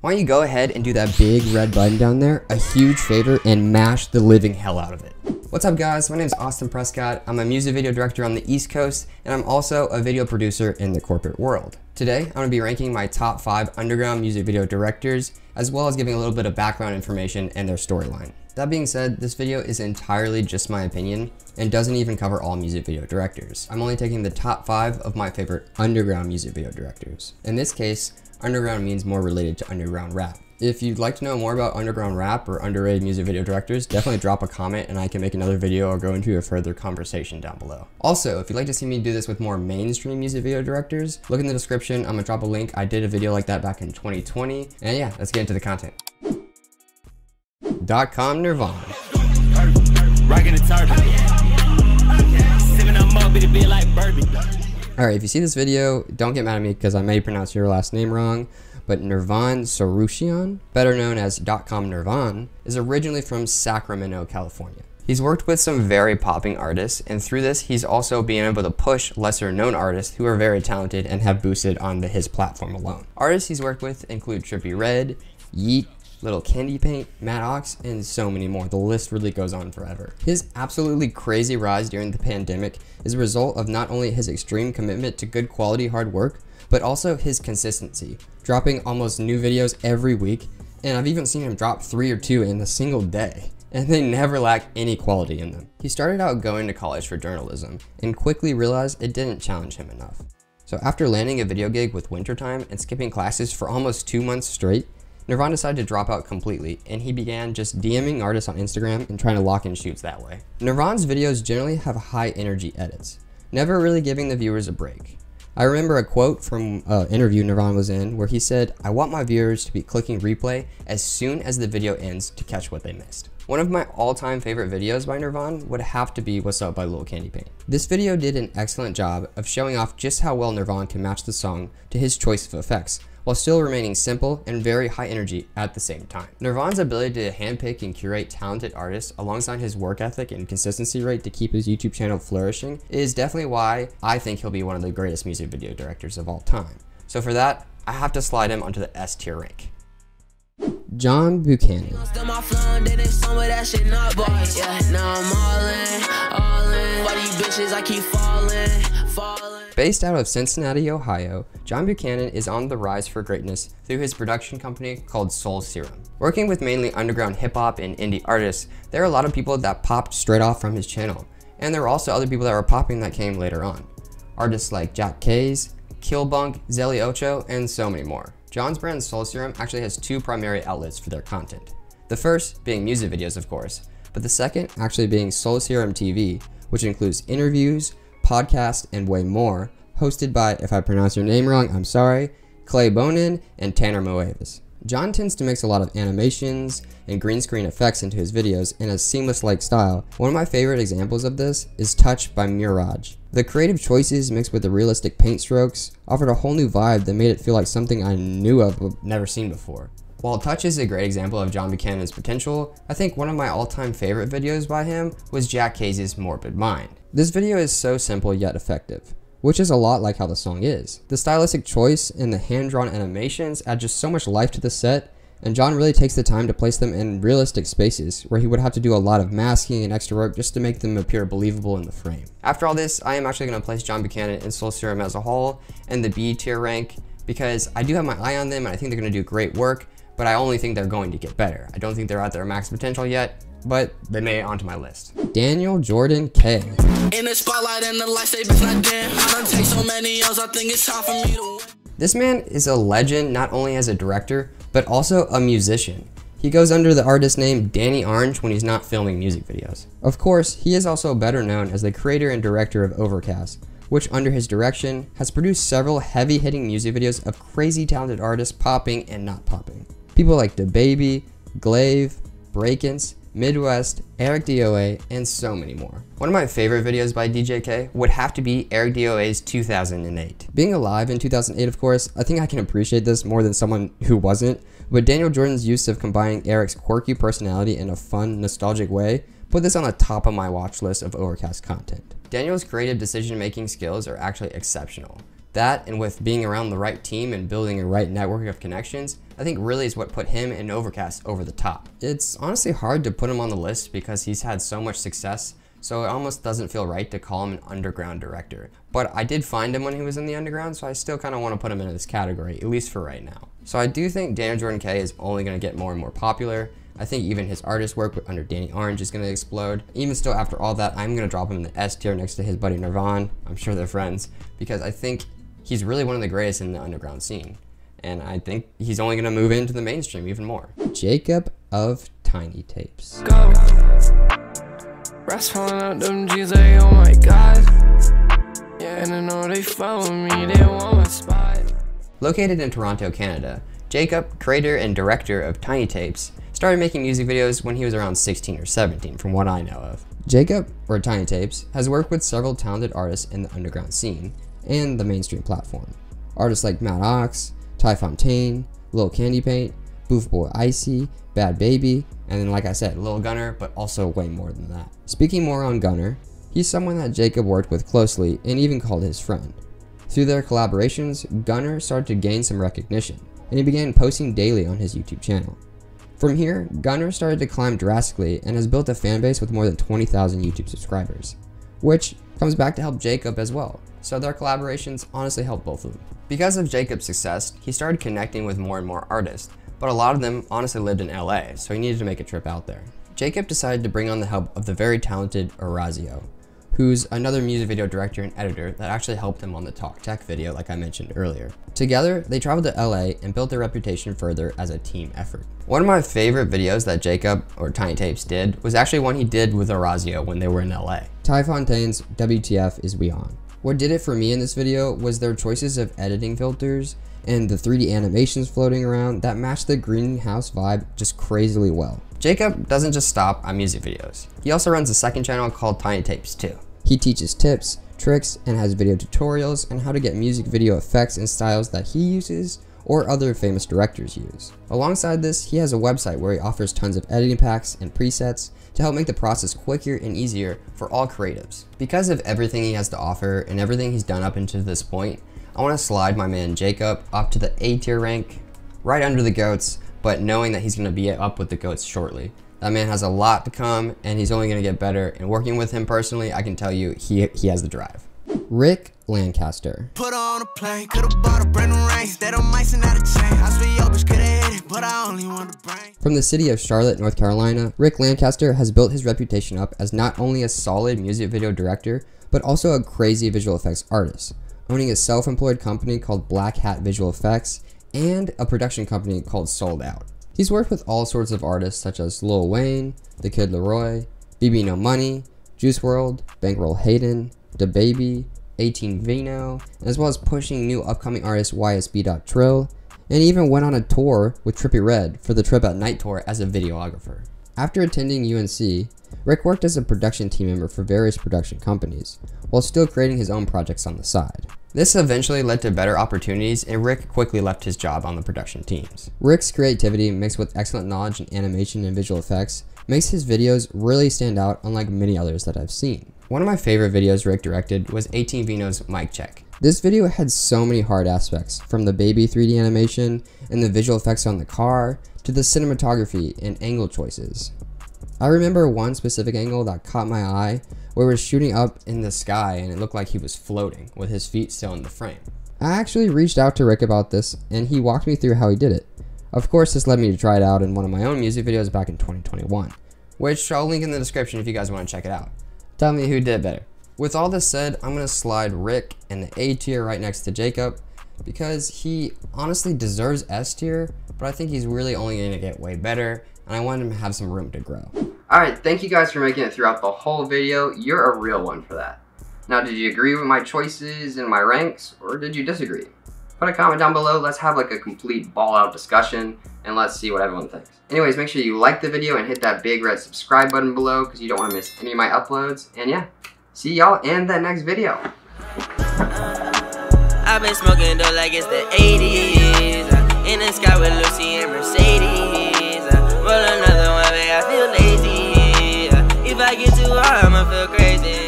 Why don't you go ahead and do that big red button down there a huge favor and mash the living hell out of it. What's up guys, my name is Austin Prescott. I'm a music video director on the East Coast and I'm also a video producer in the corporate world. Today I'm going to be ranking my top 5 underground music video directors as well as giving a little bit of background information and their storyline. That being said, this video is entirely just my opinion and doesn't even cover all music video directors. I'm only taking the top 5 of my favorite underground music video directors. In this case, underground means more related to underground rap. If you'd like to know more about underground rap or underrated music video directors, definitely drop a comment and I can make another video or go into a further conversation down below. Also, if you'd like to see me do this with more mainstream music video directors, look in the description. I'm gonna drop a link. I did a video like that back in 2020. And yeah, let's get into the content. .com Nirvana. Alright, if you see this video, don't get mad at me because I may pronounce your last name wrong, but Nirvan Sarushian, better known as .com Nirvan, is originally from Sacramento, California. He's worked with some very popping artists, and through this, he's also been able to push lesser known artists who are very talented and have boosted on his platform alone. Artists he's worked with include Trippie Redd, Yeat, Little Candy Paint, Matt Ox, and so many more. The list really goes on forever. His absolutely crazy rise during the pandemic is a result of not only his extreme commitment to good quality hard work, but also his consistency, dropping almost new videos every week, and I've even seen him drop 3 or 2 in a single day, and they never lack any quality in them. He started out going to college for journalism, and quickly realized it didn't challenge him enough. So after landing a video gig with Wintertime and skipping classes for almost 2 months straight, Nirvan decided to drop out completely, and he began just DMing artists on Instagram and trying to lock in shoots that way. Nirvan's videos generally have high energy edits, never really giving the viewers a break. I remember a quote from an interview Nirvan was in where he said, "I want my viewers to be clicking replay as soon as the video ends to catch what they missed." One of my all-time favorite videos by Nirvan would have to be What's Up by Little Candy Paint. This video did an excellent job of showing off just how well Nirvan can match the song to his choice of effects, while still remaining simple and very high energy at the same time. Nirvan's ability to handpick and curate talented artists alongside his work ethic and consistency rate to keep his YouTube channel flourishing is definitely why I think he'll be one of the greatest music video directors of all time. So for that, I have to slide him onto the S tier rank. John Buchanan. Based out of Cincinnati, Ohio, John Buchanan is on the rise for greatness through his production company called Soul Serum. Working with mainly underground hip-hop and indie artists, there are a lot of people that popped straight off from his channel, and there were also other people that were popping that came later on. Artists like Jack Kays, Killbunk, Zelly Ocho, and so many more. John's brand Soul Serum actually has 2 primary outlets for their content. The first being music videos, of course, but the second actually being Soul Serum TV, which includes interviews, podcasts, and way more, hosted by, if I pronounce your name wrong, I'm sorry, Clay Bonin and Tanner Moevis. John tends to mix a lot of animations and green screen effects into his videos in a seamless-like style. One of my favorite examples of this is Touch by Mirage. The creative choices mixed with the realistic paint strokes offered a whole new vibe that made it feel like something I knew of but never seen before. While Touch is a great example of John Buchanan's potential, I think one of my all-time favorite videos by him was Jack Kays' Morbid Mind. This video is so simple yet effective, which is a lot like how the song is. The stylistic choice and the hand-drawn animations add just so much life to the set, and John really takes the time to place them in realistic spaces where he would have to do a lot of masking and extra work just to make them appear believable in the frame. After all this, I am actually going to place John Buchanan and Soul Serum as a whole in the B tier rank because I do have my eye on them and I think they're going to do great work, but I only think they're going to get better. I don't think they're at their max potential yet, but they made it onto my list. Daniel Jordan K. In the spotlight and the lights, they been like damn. I done take so many L's, I think it's time for me to. This man is a legend not only as a director, but also a musician. He goes under the artist name Danny Orange when he's not filming music videos. Of course, he is also better known as the creator and director of Overcast, which under his direction has produced several heavy-hitting music videos of crazy talented artists popping and not popping. People like DaBaby, Glaive, Breakins, Midwest, Eric DOA, and so many more. One of my favorite videos by DJK would have to be Eric DOA's 2008. Being alive in 2008, of course, I think I can appreciate this more than someone who wasn't, but Daniel Jordan's use of combining Eric's quirky personality in a fun, nostalgic way put this on the top of my watch list of Overcast content. Daniel's creative decision-making skills are actually exceptional. That, and with being around the right team and building a right network of connections, I think really is what put him and Overcast over the top. It's honestly hard to put him on the list because he's had so much success, so it almost doesn't feel right to call him an underground director. But I did find him when he was in the underground, so I still kind of want to put him into this category, at least for right now. So I do think Daniel Jordan K is only going to get more and more popular. I think even his artist work under Danny Orange is going to explode. Even still, after all that, I'm going to drop him in the S tier next to his buddy Nirvan. I'm sure they're friends, because I think he's really one of the greatest in the underground scene. And I think he's only going to move into the mainstream even more. Jacob of Tiny Tapes. Go. Rats falling out them G's, like, oh my god. Yeah, and I know they follow me, they want my spot. Located in Toronto, Canada, Jacob, creator and director of Tiny Tapes, started making music videos when he was around 16 or 17, from what I know of. Jacob, or Tiny Tapes, has worked with several talented artists in the underground scene and the mainstream platform. Artists like Matt Ox, Ty Fontaine, Lil Candy Paint, Boof Boy Icy, Bad Baby, and then like I said, Lil Gunner, but also way more than that. Speaking more on Gunner, he's someone that Jacob worked with closely and even called his friend. Through their collaborations, Gunner started to gain some recognition, and he began posting daily on his YouTube channel. From here, Gunner started to climb drastically and has built a fanbase with more than 20,000 YouTube subscribers, which comes back to help Jacob as well. So their collaborations honestly help both of them. Because of Jacob's success, he started connecting with more and more artists, but a lot of them honestly lived in LA, so he needed to make a trip out there. Jacob decided to bring on the help of the very talented Orazio, who's another music video director and editor that actually helped him on the Talk Tech video like I mentioned earlier. Together, they traveled to LA and built their reputation further as a team effort. One of my favorite videos that Jacob, or Tiny Tapes, did was actually one he did with Orazio when they were in LA. Ty Fontaine's WTF is We On. What did it for me in this video was their choices of editing filters and the 3D animations floating around that matched the greenhouse vibe just crazily well. Jacob doesn't just stop on music videos. He also runs a second channel called Tiny Tapes too. He teaches tips, tricks, and has video tutorials on how to get music video effects and styles that he uses or other famous directors use. Alongside this, he has a website where he offers tons of editing packs and presets to help make the process quicker and easier for all creatives. Because of everything he has to offer and everything he's done up until this point, I want to slide my man Jacob up to the A tier rank, right under the GOATs, but knowing that he's going to be up with the GOATs shortly. That man has a lot to come, and he's only going to get better, and working with him personally, I can tell you, he has the drive. Rick Lancaster. Put on a plane, could've bought a brand new range. That on mice and not a chain. I swear your bitch could've hit it, but I only want the brain. From the city of Charlotte, North Carolina, Rick Lancaster has built his reputation up as not only a solid music video director, but also a crazy visual effects artist, owning a self-employed company called Black Hat Visual Effects and a production company called Sold Out. He's worked with all sorts of artists such as Lil Wayne, The Kid Laroi, BB No Money, Juice WRLD, Bankroll Hayden, DaBaby, 18 Vino, as well as pushing new upcoming artist YSB.Trill, and even went on a tour with Trippie Redd for the Trip at Night tour as a videographer. After attending UNC, Rick worked as a production team member for various production companies, while still creating his own projects on the side. This eventually led to better opportunities, and Rick quickly left his job on the production teams. Rick's creativity, mixed with excellent knowledge in animation and visual effects, makes his videos really stand out unlike many others that I've seen. One of my favorite videos Rick directed was 18 Vino's Mic Check. This video had so many hard aspects, from the baby 3D animation and the visual effects on the car, to the cinematography and angle choices. I remember one specific angle that caught my eye where he was shooting up in the sky and it looked like he was floating with his feet still in the frame. I actually reached out to Rick about this and he walked me through how he did it. Of course, this led me to try it out in one of my own music videos back in 2021, which I'll link in the description if you guys want to check it out. Tell me who did better. With all this said, I'm going to slide Rick in the A tier right next to Jacob because he honestly deserves S tier, but I think he's really only going to get way better, and I want him to have some room to grow. Alright, thank you guys for making it throughout the whole video. You're a real one for that. Now, did you agree with my choices and my ranks, or did you disagree? Put a comment down below, let's have like a complete ball-out discussion, and let's see what everyone thinks. Anyways, make sure you like the video and hit that big red subscribe button below because you don't want to miss any of my uploads. And yeah, see y'all in the next video. I've been smoking dope like it's the 80s. In the sky with Lucy and Mercedes. Roll another one, babe, I feel lazy. If I get too hard, I'ma feel crazy.